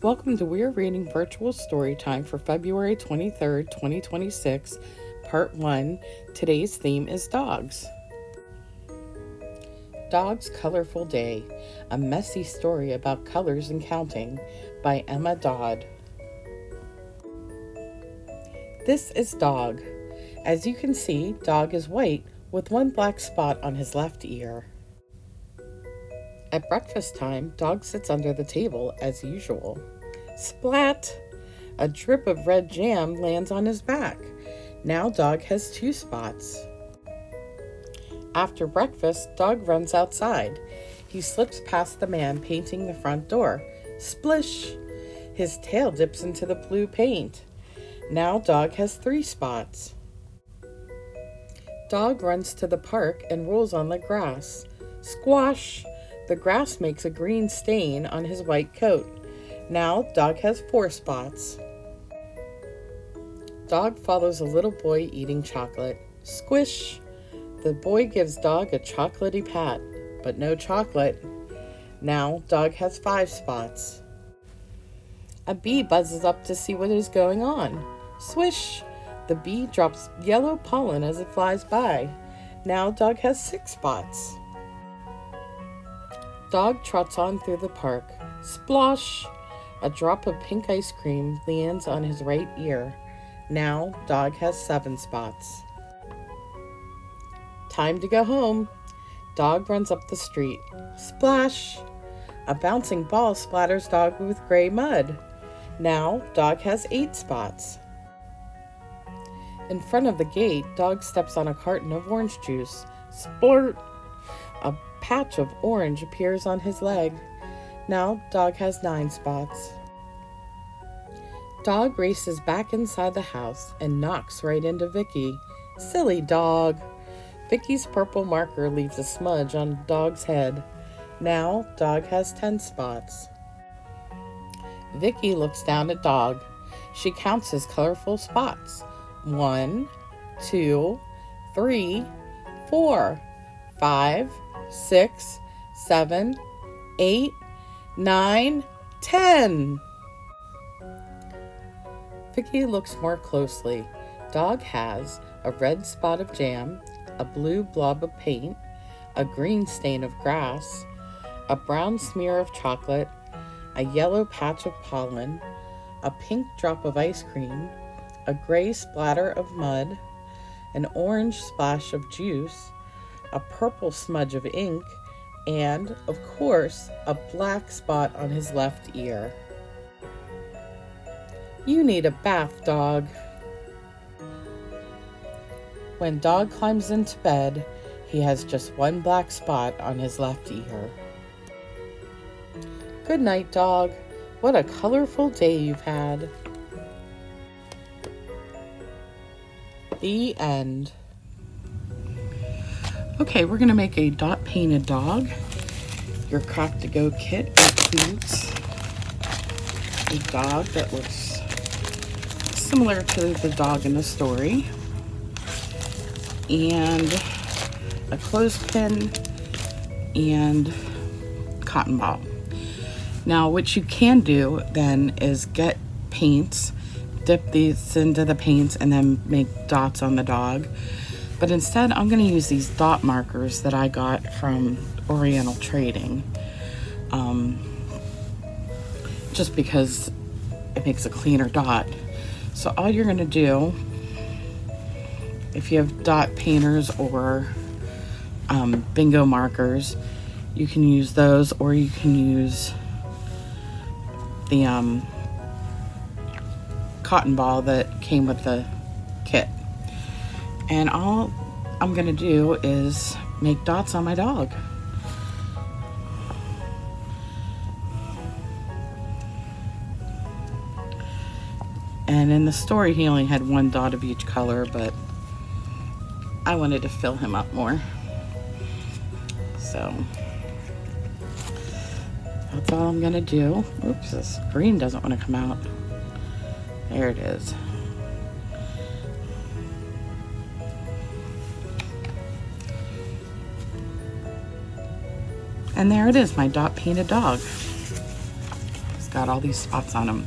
Welcome to Weir Reading Virtual Storytime for February 23rd, 2026, Part 1. Today's theme is dogs. Dog's Colorful Day, a messy story about colors and counting by Emma Dodd. This is Dog. As you can see, Dog is white with one black spot on his left ear. At breakfast time, Dog sits under the table as usual. Splat! A drip of red jam lands on his back. Now Dog has 2 spots. After breakfast, Dog runs outside. He slips past the man painting the front door. Splish! His tail dips into the blue paint. Now Dog has 3 spots. Dog runs to the park and rolls on the grass. Squash! The grass makes a green stain on his white coat. Now Dog has 4 spots. Dog follows a little boy eating chocolate. Squish! The boy gives Dog a chocolatey pat, but no chocolate. Now Dog has 5 spots. A bee buzzes up to see what is going on. Swish! The bee drops yellow pollen as it flies by. Now Dog has 6 spots. Dog trots on through the park. Splosh! A drop of pink ice cream lands on his right ear. Now Dog has 7 spots. Time to go home. Dog runs up the street. Splash! A bouncing ball splatters Dog with gray mud. Now Dog has 8 spots. In front of the gate, Dog steps on a carton of orange juice. Splurt! A patch of orange appears on his leg. Now Dog has 9 spots. Dog races back inside the house and knocks right into Vicky. Silly Dog! Vicky's purple marker leaves a smudge on Dog's head. Now Dog has 10 spots. Vicky looks down at Dog. She counts his colorful spots. 1, 2, 3, 4, 5, 6, 7, 8, 9, 10. Vicky looks more closely. Dog has a red spot of jam, a blue blob of paint, a green stain of grass, a brown smear of chocolate, a yellow patch of pollen, a pink drop of ice cream, a gray splatter of mud, an orange splash of juice, a purple smudge of ink, and, of course, a black spot on his left ear. You need a bath, Dog. When Dog climbs into bed, he has just one black spot on his left ear. Good night, Dog. What a colorful day you've had. The end. Okay, we're going to make a dot painted dog. Your Craft to Go kit includes a dog that looks similar to the dog in the story, and a clothespin and cotton ball. Now, what you can do then is get paints, dip these into the paints, and then make dots on the dog. But instead, I'm going to use these dot markers that I got from Oriental Trading. Just because it makes a cleaner dot. So all you're going to do, if you have dot painters or bingo markers, you can use those, or you can use the cotton ball that came with the kit. And all I'm going to do is make dots on my dog. And in the story, he only had 1 dot of each color, but I wanted to fill him up more. So that's all I'm going to do. Oops, this green doesn't want to come out. There it is. And there it is, my dot painted dog. He's got all these spots on him.